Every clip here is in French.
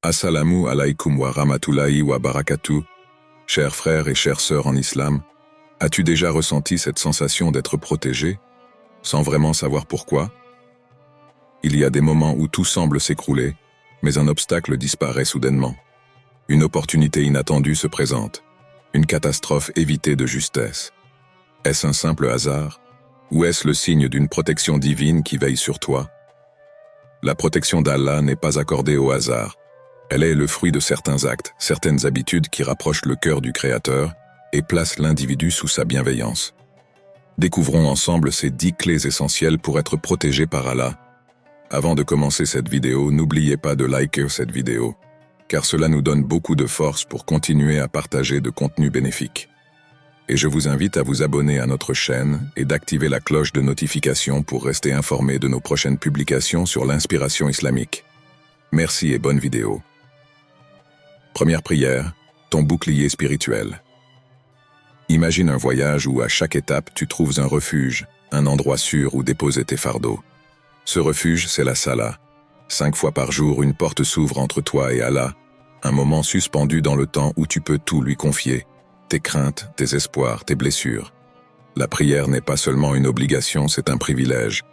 Assalamu alaikum wa rahmatullahi wa barakatuh. Chers frères et chères sœurs en islam, as-tu déjà ressenti cette sensation d'être protégé, sans vraiment savoir pourquoi? Il y a des moments où tout semble s'écrouler, mais un obstacle disparaît soudainement. Une opportunité inattendue se présente, une catastrophe évitée de justesse. Est-ce un simple hasard, ou est-ce le signe d'une protection divine qui veille sur toi? La protection d'Allah n'est pas accordée au hasard. Elle est le fruit de certains actes, certaines habitudes qui rapprochent le cœur du Créateur et placent l'individu sous sa bienveillance. Découvrons ensemble ces 10 clés essentielles pour être protégé par Allah. Avant de commencer cette vidéo, n'oubliez pas de liker cette vidéo, car cela nous donne beaucoup de force pour continuer à partager de contenus bénéfiques. Et je vous invite à vous abonner à notre chaîne et d'activer la cloche de notification pour rester informé de nos prochaines publications sur l'inspiration islamique. Merci et bonne vidéo. Première prière, ton bouclier spirituel. Imagine un voyage où à chaque étape tu trouves un refuge, un endroit sûr où déposer tes fardeaux. Ce refuge, c'est la Salah. 5 fois par jour, une porte s'ouvre entre toi et Allah, un moment suspendu dans le temps où tu peux tout lui confier, tes craintes, tes espoirs, tes blessures. La prière n'est pas seulement une obligation, c'est un privilège,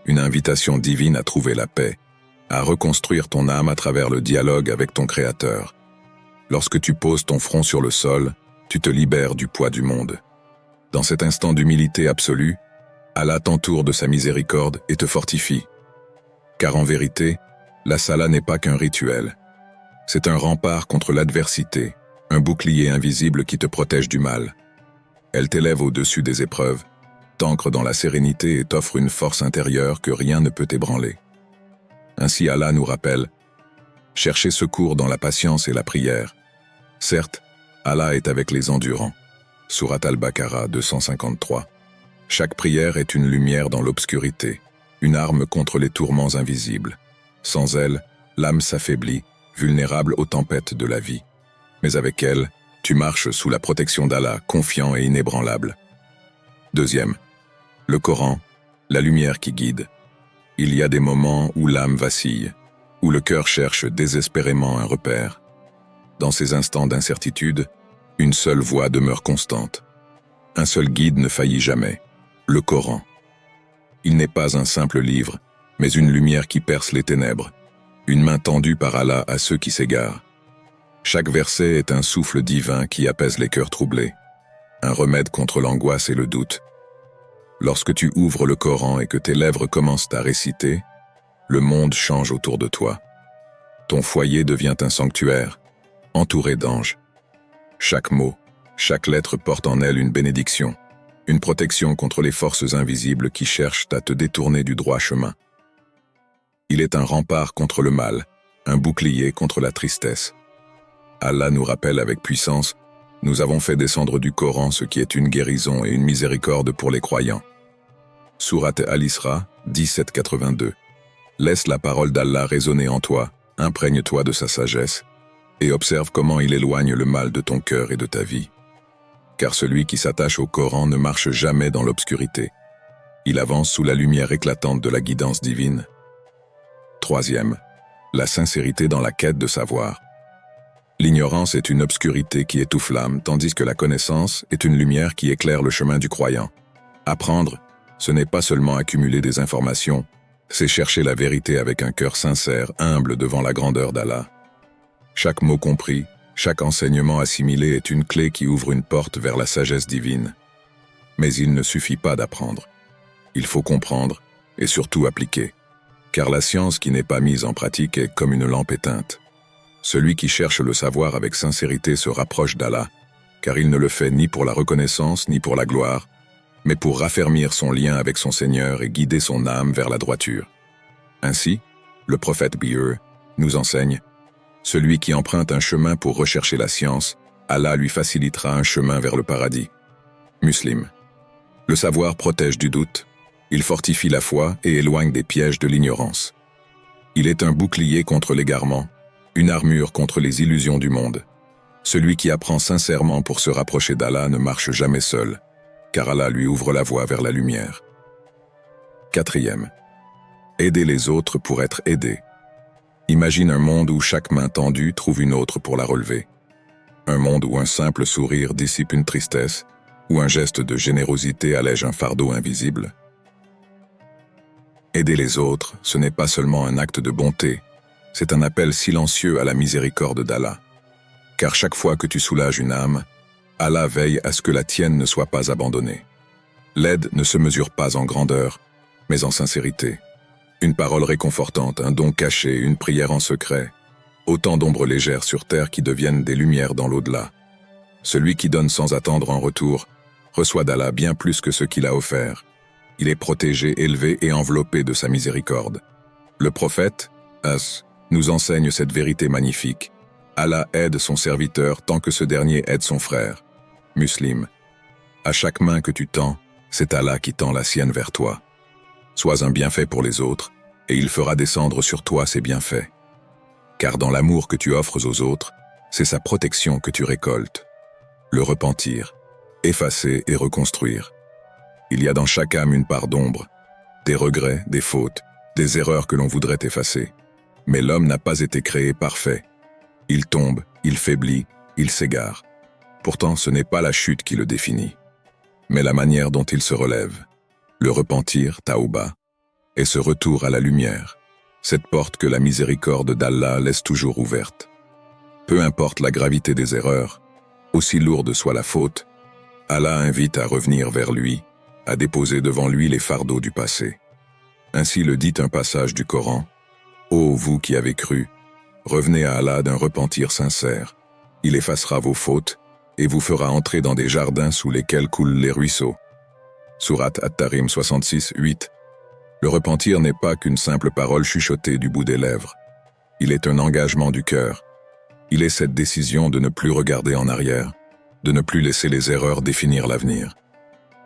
une invitation divine à trouver la paix, à reconstruire ton âme à travers le dialogue avec ton Créateur. Lorsque tu poses ton front sur le sol, tu te libères du poids du monde. Dans cet instant d'humilité absolue, Allah t'entoure de sa miséricorde et te fortifie. Car en vérité, la Salah n'est pas qu'un rituel. C'est un rempart contre l'adversité, un bouclier invisible qui te protège du mal. Elle t'élève au-dessus des épreuves, t'ancre dans la sérénité et t'offre une force intérieure que rien ne peut ébranler. Ainsi Allah nous rappelle, cherchez secours dans la patience et la prière. Certes, Allah est avec les endurants. Sourate Al-Baqarah 253. Chaque prière est une lumière dans l'obscurité, une arme contre les tourments invisibles. Sans elle, l'âme s'affaiblit, vulnérable aux tempêtes de la vie. Mais avec elle, tu marches sous la protection d'Allah, confiant et inébranlable. Deuxième, le Coran, la lumière qui guide. Il y a des moments où l'âme vacille, où le cœur cherche désespérément un repère. Dans ces instants d'incertitude, une seule voie demeure constante. Un seul guide ne faillit jamais, le Coran. Il n'est pas un simple livre, mais une lumière qui perce les ténèbres, une main tendue par Allah à ceux qui s'égarent. Chaque verset est un souffle divin qui apaise les cœurs troublés, un remède contre l'angoisse et le doute. Lorsque tu ouvres le Coran et que tes lèvres commencent à réciter, le monde change autour de toi. Ton foyer devient un sanctuaire, entouré d'anges. Chaque mot, chaque lettre porte en elle une bénédiction, une protection contre les forces invisibles qui cherchent à te détourner du droit chemin. Il est un rempart contre le mal, un bouclier contre la tristesse. Allah nous rappelle avec puissance, nous avons fait descendre du Coran ce qui est une guérison et une miséricorde pour les croyants. Sourate Al-Isra 1782. Laisse la parole d'Allah résonner en toi, imprègne-toi de sa sagesse, et observe comment il éloigne le mal de ton cœur et de ta vie. Car celui qui s'attache au Coran ne marche jamais dans l'obscurité. Il avance sous la lumière éclatante de la guidance divine. Troisième, la sincérité dans la quête de savoir. L'ignorance est une obscurité qui étouffe l'âme, tandis que la connaissance est une lumière qui éclaire le chemin du croyant. Apprendre, ce n'est pas seulement accumuler des informations, c'est chercher la vérité avec un cœur sincère, humble devant la grandeur d'Allah. Chaque mot compris, chaque enseignement assimilé est une clé qui ouvre une porte vers la sagesse divine. Mais il ne suffit pas d'apprendre. Il faut comprendre et surtout appliquer. Car la science qui n'est pas mise en pratique est comme une lampe éteinte. Celui qui cherche le savoir avec sincérité se rapproche d'Allah, car il ne le fait ni pour la reconnaissance ni pour la gloire, mais pour raffermir son lien avec son Seigneur et guider son âme vers la droiture. Ainsi, le prophète Bir nous enseigne, celui qui emprunte un chemin pour rechercher la science, Allah lui facilitera un chemin vers le paradis. Muslim. Le savoir protège du doute, il fortifie la foi et éloigne des pièges de l'ignorance. Il est un bouclier contre l'égarement, une armure contre les illusions du monde. Celui qui apprend sincèrement pour se rapprocher d'Allah ne marche jamais seul, car Allah lui ouvre la voie vers la lumière. Quatrième, aider les autres pour être aidé. Imagine un monde où chaque main tendue trouve une autre pour la relever. Un monde où un simple sourire dissipe une tristesse, où un geste de générosité allège un fardeau invisible. Aider les autres, ce n'est pas seulement un acte de bonté, c'est un appel silencieux à la miséricorde d'Allah. Car chaque fois que tu soulages une âme, Allah veille à ce que la tienne ne soit pas abandonnée. L'aide ne se mesure pas en grandeur, mais en sincérité. Une parole réconfortante, un don caché, une prière en secret, autant d'ombres légères sur terre qui deviennent des lumières dans l'au-delà. Celui qui donne sans attendre en retour reçoit d'Allah bien plus que ce qu'il a offert. Il est protégé, élevé et enveloppé de sa miséricorde. Le prophète, nous enseigne cette vérité magnifique. Allah aide son serviteur tant que ce dernier aide son frère. Muslim. À chaque main que tu tends, c'est Allah qui tend la sienne vers toi. Sois un bienfait pour les autres, et il fera descendre sur toi ses bienfaits. Car dans l'amour que tu offres aux autres, c'est sa protection que tu récoltes. Le repentir, effacer et reconstruire. Il y a dans chaque âme une part d'ombre, des regrets, des fautes, des erreurs que l'on voudrait effacer. Mais l'homme n'a pas été créé parfait. Il tombe, il faiblit, il s'égare. Pourtant, ce n'est pas la chute qui le définit, mais la manière dont il se relève. Le repentir, taouba, et ce retour à la lumière, cette porte que la miséricorde d'Allah laisse toujours ouverte. Peu importe la gravité des erreurs, aussi lourde soit la faute, Allah invite à revenir vers lui, à déposer devant lui les fardeaux du passé. Ainsi le dit un passage du Coran. « Ô vous qui avez cru, revenez à Allah d'un repentir sincère. Il effacera vos fautes et vous fera entrer dans des jardins sous lesquels coulent les ruisseaux. » Sourate At-Tarim 66, 8. Le repentir n'est pas qu'une simple parole chuchotée du bout des lèvres. Il est un engagement du cœur. Il est cette décision de ne plus regarder en arrière, de ne plus laisser les erreurs définir l'avenir.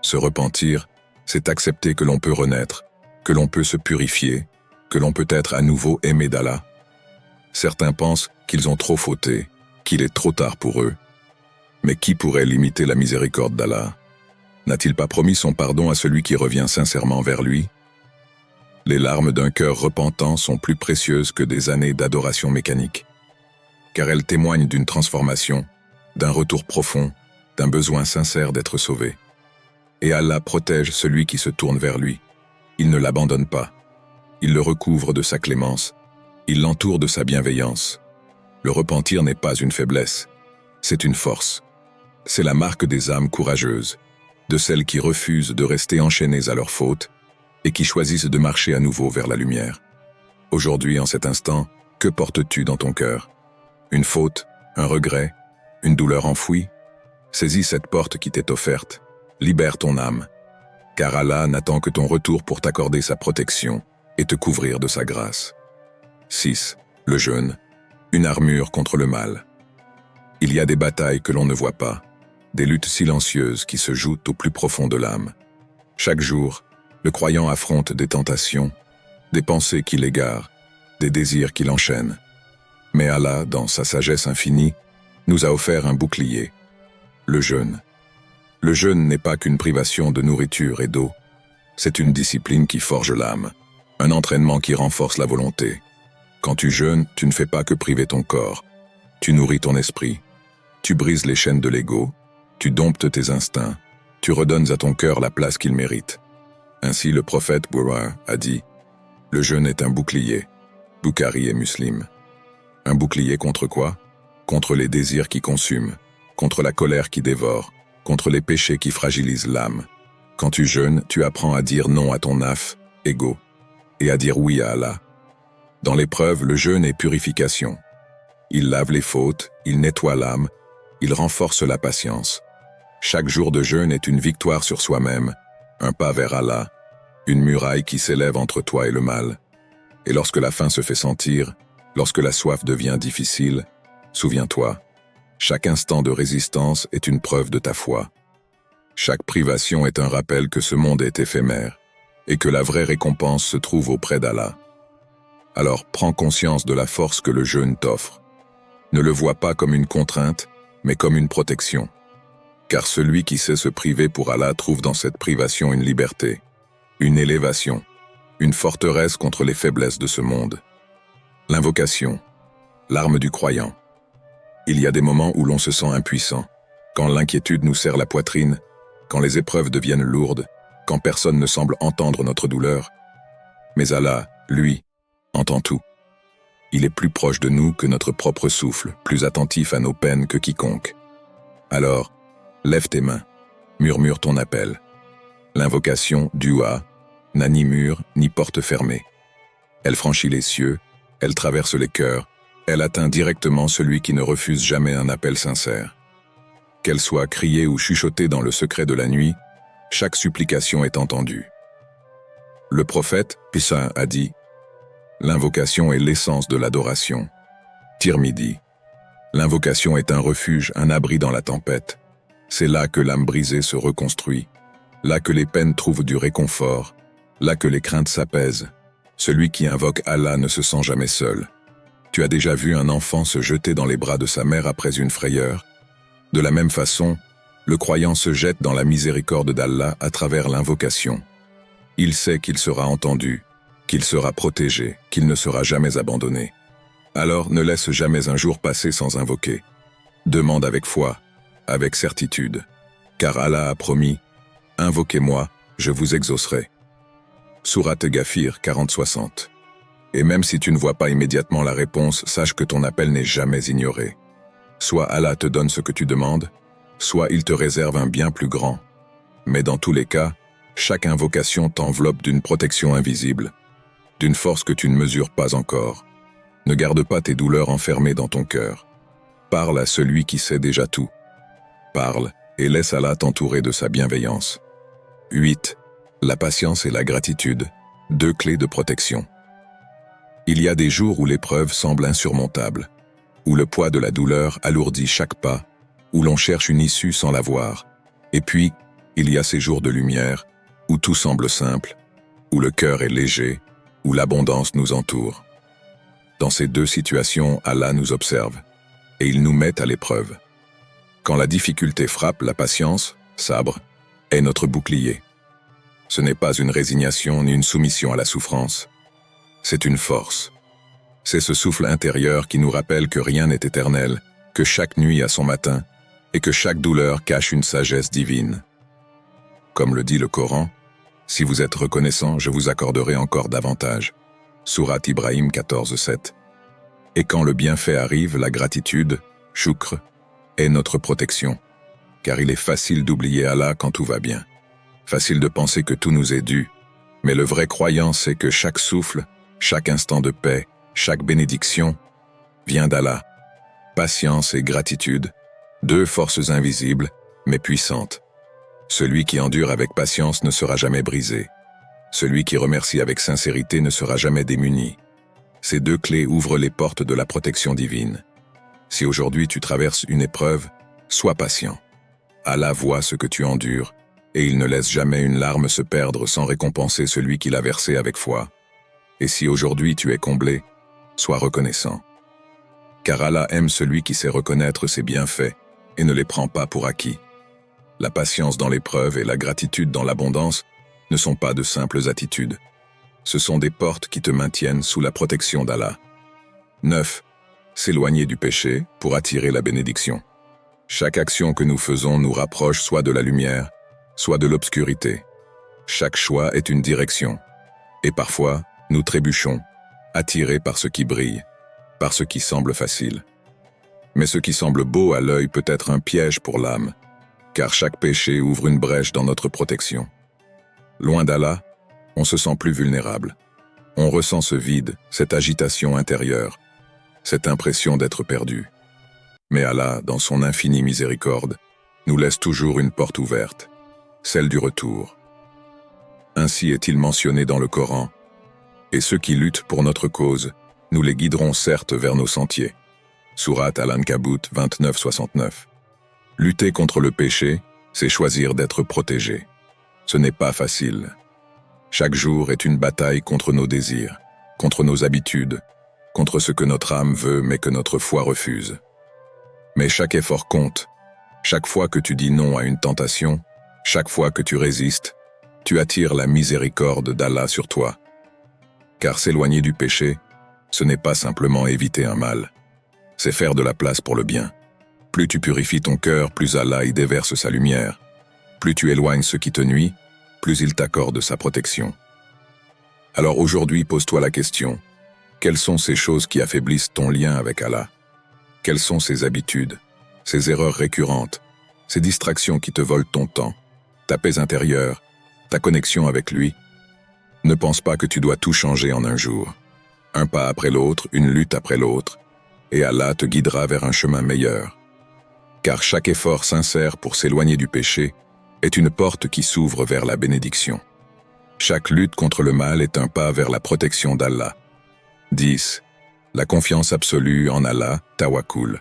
Se repentir, c'est accepter que l'on peut renaître, que l'on peut se purifier, que l'on peut être à nouveau aimé d'Allah. Certains pensent qu'ils ont trop fauté, qu'il est trop tard pour eux. Mais qui pourrait limiter la miséricorde d'Allah? N'a-t-il pas promis son pardon à celui qui revient sincèrement vers lui? Les larmes d'un cœur repentant sont plus précieuses que des années d'adoration mécanique, car elles témoignent d'une transformation, d'un retour profond, d'un besoin sincère d'être sauvé. Et Allah protège celui qui se tourne vers lui. Il ne l'abandonne pas. Il le recouvre de sa clémence. Il l'entoure de sa bienveillance. Le repentir n'est pas une faiblesse, c'est une force. C'est la marque des âmes courageuses, de celles qui refusent de rester enchaînées à leurs fautes et qui choisissent de marcher à nouveau vers la lumière. Aujourd'hui, en cet instant, que portes-tu dans ton cœur? Une faute, un regret, une douleur enfouie? Saisis cette porte qui t'est offerte, libère ton âme, car Allah n'attend que ton retour pour t'accorder sa protection et te couvrir de sa grâce. 6. Le jeûne, une armure contre le mal. Il y a des batailles que l'on ne voit pas, des luttes silencieuses qui se jouent au plus profond de l'âme. Chaque jour, le croyant affronte des tentations, des pensées qui l'égarent, des désirs qui l'enchaînent. Mais Allah, dans sa sagesse infinie, nous a offert un bouclier, le jeûne. Le jeûne n'est pas qu'une privation de nourriture et d'eau, c'est une discipline qui forge l'âme, un entraînement qui renforce la volonté. Quand tu jeûnes, tu ne fais pas que priver ton corps, tu nourris ton esprit, tu brises les chaînes de l'ego, tu domptes tes instincts, tu redonnes à ton cœur la place qu'il mérite. Ainsi le prophète Bourra a dit « Le jeûne est un bouclier », Bukhari et Muslim. Un bouclier contre quoi? Contre les désirs qui consument, contre la colère qui dévore, contre les péchés qui fragilisent l'âme. Quand tu jeûnes, tu apprends à dire non à ton naf, ego, et à dire oui à Allah. Dans l'épreuve, le jeûne est purification. Il lave les fautes, il nettoie l'âme, il renforce la patience. Chaque jour de jeûne est une victoire sur soi-même, un pas vers Allah, une muraille qui s'élève entre toi et le mal. Et lorsque la faim se fait sentir, lorsque la soif devient difficile, souviens-toi, chaque instant de résistance est une preuve de ta foi. Chaque privation est un rappel que ce monde est éphémère et que la vraie récompense se trouve auprès d'Allah. Alors prends conscience de la force que le jeûne t'offre. Ne le vois pas comme une contrainte, mais comme une protection. Car celui qui sait se priver pour Allah trouve dans cette privation une liberté, une élévation, une forteresse contre les faiblesses de ce monde. L'invocation, l'arme du croyant. Il y a des moments où l'on se sent impuissant, quand l'inquiétude nous serre la poitrine, quand les épreuves deviennent lourdes, quand personne ne semble entendre notre douleur. Mais Allah, lui, entend tout. Il est plus proche de nous que notre propre souffle, plus attentif à nos peines que quiconque. Alors, lève tes mains, murmure ton appel. L'invocation, dua, n'a ni mur ni porte fermée. Elle franchit les cieux, elle traverse les cœurs, elle atteint directement celui qui ne refuse jamais un appel sincère. Qu'elle soit criée ou chuchotée dans le secret de la nuit, chaque supplication est entendue. Le prophète, Pissa, a dit « L'invocation est l'essence de l'adoration. » Tirmidhi. L'invocation est un refuge, un abri dans la tempête. C'est là que l'âme brisée se reconstruit, là que les peines trouvent du réconfort, là que les craintes s'apaisent. Celui qui invoque Allah ne se sent jamais seul. Tu as déjà vu un enfant se jeter dans les bras de sa mère après une frayeur? De la même façon, le croyant se jette dans la miséricorde d'Allah à travers l'invocation. Il sait qu'il sera entendu, qu'il sera protégé, qu'il ne sera jamais abandonné. Alors ne laisse jamais un jour passer sans invoquer. Demande avec foi, avec certitude, car Allah a promis « Invoquez-moi, je vous exaucerai ». Sourate Ghafir 40-60. Et même si tu ne vois pas immédiatement la réponse, sache que ton appel n'est jamais ignoré. Soit Allah te donne ce que tu demandes, soit il te réserve un bien plus grand. Mais dans tous les cas, chaque invocation t'enveloppe d'une protection invisible, d'une force que tu ne mesures pas encore. Ne garde pas tes douleurs enfermées dans ton cœur. Parle à celui qui sait déjà tout. Parle et laisse Allah t'entourer de sa bienveillance. 8. La patience et la gratitude, deux clés de protection. Il y a des jours où l'épreuve semble insurmontable, où le poids de la douleur alourdit chaque pas, où l'on cherche une issue sans la voir. Et puis, il y a ces jours de lumière, où tout semble simple, où le cœur est léger, où l'abondance nous entoure. Dans ces deux situations, Allah nous observe, et il nous met à l'épreuve. Quand la difficulté frappe, la patience, sabre, est notre bouclier. Ce n'est pas une résignation ni une soumission à la souffrance. C'est une force. C'est ce souffle intérieur qui nous rappelle que rien n'est éternel, que chaque nuit a son matin, et que chaque douleur cache une sagesse divine. Comme le dit le Coran, « Si vous êtes reconnaissant, je vous accorderai encore davantage. » Sourate Ibrahim 14-7. Et quand le bienfait arrive, la gratitude, shukr, est notre protection, car il est facile d'oublier Allah quand tout va bien. Facile de penser que tout nous est dû, mais le vrai croyant sait que chaque souffle, chaque instant de paix, chaque bénédiction vient d'Allah. Patience et gratitude, deux forces invisibles, mais puissantes. Celui qui endure avec patience ne sera jamais brisé. Celui qui remercie avec sincérité ne sera jamais démuni. Ces deux clés ouvrent les portes de la protection divine. Si aujourd'hui tu traverses une épreuve, sois patient. Allah voit ce que tu endures, et il ne laisse jamais une larme se perdre sans récompenser celui qui l'a versée avec foi. Et si aujourd'hui tu es comblé, sois reconnaissant. Car Allah aime celui qui sait reconnaître ses bienfaits et ne les prend pas pour acquis. La patience dans l'épreuve et la gratitude dans l'abondance ne sont pas de simples attitudes. Ce sont des portes qui te maintiennent sous la protection d'Allah. 9. S'éloigner du péché pour attirer la bénédiction. Chaque action que nous faisons nous rapproche soit de la lumière, soit de l'obscurité. Chaque choix est une direction. Et parfois, nous trébuchons, attirés par ce qui brille, par ce qui semble facile. Mais ce qui semble beau à l'œil peut être un piège pour l'âme, car chaque péché ouvre une brèche dans notre protection. Loin d'Allah, on se sent plus vulnérable. On ressent ce vide, cette agitation intérieure, cette impression d'être perdu. Mais Allah, dans son infinie miséricorde, nous laisse toujours une porte ouverte, celle du retour. Ainsi est-il mentionné dans le Coran, « Et ceux qui luttent pour notre cause, nous les guiderons certes vers nos sentiers. » Sourate Al-Ankabut 29-69. Lutter contre le péché, c'est choisir d'être protégé. Ce n'est pas facile. Chaque jour est une bataille contre nos désirs, contre nos habitudes, contre ce que notre âme veut mais que notre foi refuse. Mais chaque effort compte. Chaque fois que tu dis non à une tentation, chaque fois que tu résistes, tu attires la miséricorde d'Allah sur toi. Car s'éloigner du péché, ce n'est pas simplement éviter un mal, c'est faire de la place pour le bien. Plus tu purifies ton cœur, plus Allah y déverse sa lumière. Plus tu éloignes ce qui te nuit, plus il t'accorde sa protection. Alors aujourd'hui, pose-toi la question, quelles sont ces choses qui affaiblissent ton lien avec Allah? Quelles sont ces habitudes, ces erreurs récurrentes, ces distractions qui te volent ton temps, ta paix intérieure, ta connexion avec lui? Ne pense pas que tu dois tout changer en un jour. Un pas après l'autre, une lutte après l'autre, et Allah te guidera vers un chemin meilleur. Car chaque effort sincère pour s'éloigner du péché est une porte qui s'ouvre vers la bénédiction. Chaque lutte contre le mal est un pas vers la protection d'Allah. 10. La confiance absolue en Allah, tawakkul.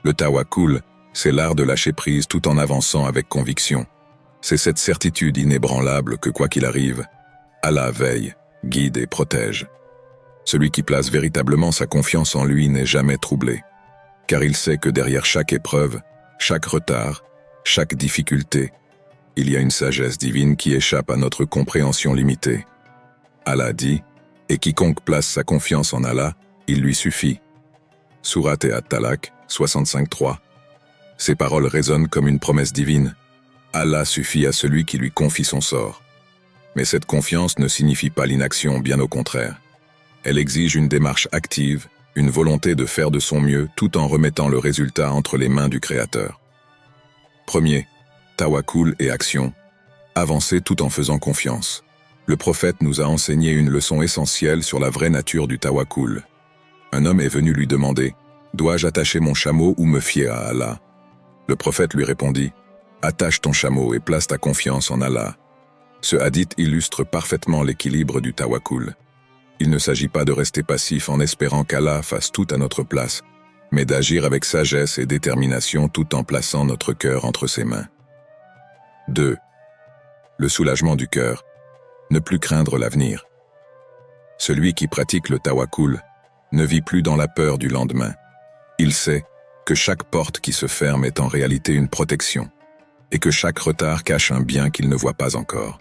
Le tawakkul, c'est l'art de lâcher prise tout en avançant avec conviction. C'est cette certitude inébranlable que quoi qu'il arrive, Allah veille, guide et protège. Celui qui place véritablement sa confiance en lui n'est jamais troublé, car il sait que derrière chaque épreuve, chaque retard, chaque difficulté, il y a une sagesse divine qui échappe à notre compréhension limitée. Allah dit, et quiconque place sa confiance en Allah, il lui suffit. Sourate At-Talaq, 65-3. Ces paroles résonnent comme une promesse divine. Allah suffit à celui qui lui confie son sort. Mais cette confiance ne signifie pas l'inaction, bien au contraire. Elle exige une démarche active, une volonté de faire de son mieux tout en remettant le résultat entre les mains du Créateur. Premier, tawakkul et action. Avancer tout en faisant confiance. Le prophète nous a enseigné une leçon essentielle sur la vraie nature du tawakkul. Un homme est venu lui demander « Dois-je attacher mon chameau ou me fier à Allah ?» Le prophète lui répondit « Attache ton chameau et place ta confiance en Allah. » Ce hadith illustre parfaitement l'équilibre du tawakkul. Il ne s'agit pas de rester passif en espérant qu'Allah fasse tout à notre place, mais d'agir avec sagesse et détermination tout en plaçant notre cœur entre ses mains. 2. Le soulagement du cœur. Ne plus craindre l'avenir. Celui qui pratique le tawakkul ne vit plus dans la peur du lendemain. Il sait que chaque porte qui se ferme est en réalité une protection, et que chaque retard cache un bien qu'il ne voit pas encore.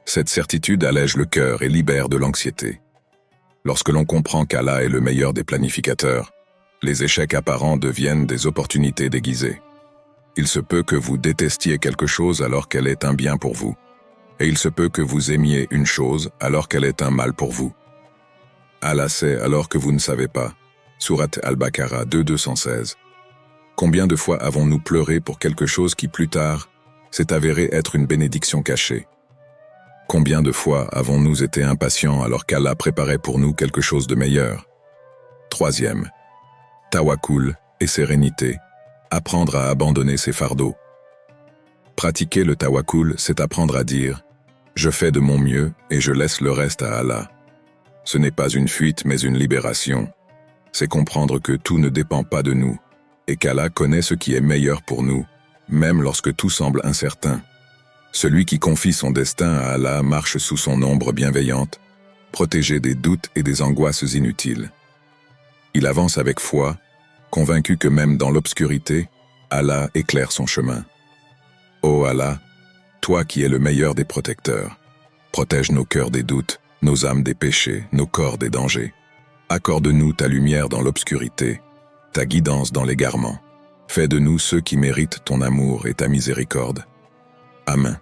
Cette certitude allège le cœur et libère de l'anxiété. Lorsque l'on comprend qu'Allah est le meilleur des planificateurs, les échecs apparents deviennent des opportunités déguisées. Il se peut que vous détestiez quelque chose alors qu'elle est un bien pour vous, et il se peut que vous aimiez une chose alors qu'elle est un mal pour vous. Allah sait alors que vous ne savez pas. Sourate Al-Baqarah 2:216. Combien de fois avons-nous pleuré pour quelque chose qui plus tard s'est avéré être une bénédiction cachée? Combien de fois avons-nous été impatients alors qu'Allah préparait pour nous quelque chose de meilleur? Troisième, tawakkul et sérénité, apprendre à abandonner ses fardeaux. Pratiquer le tawakkul, c'est apprendre à dire « Je fais de mon mieux et je laisse le reste à Allah ». Ce n'est pas une fuite mais une libération. C'est comprendre que tout ne dépend pas de nous et qu'Allah connaît ce qui est meilleur pour nous, même lorsque tout semble incertain. Celui qui confie son destin à Allah marche sous son ombre bienveillante, protégé des doutes et des angoisses inutiles. Il avance avec foi, convaincu que même dans l'obscurité, Allah éclaire son chemin. Ô Allah, toi qui es le meilleur des protecteurs, protège nos cœurs des doutes, nos âmes des péchés, nos corps des dangers. Accorde-nous ta lumière dans l'obscurité, ta guidance dans l'égarement. Fais de nous ceux qui méritent ton amour et ta miséricorde. Amen.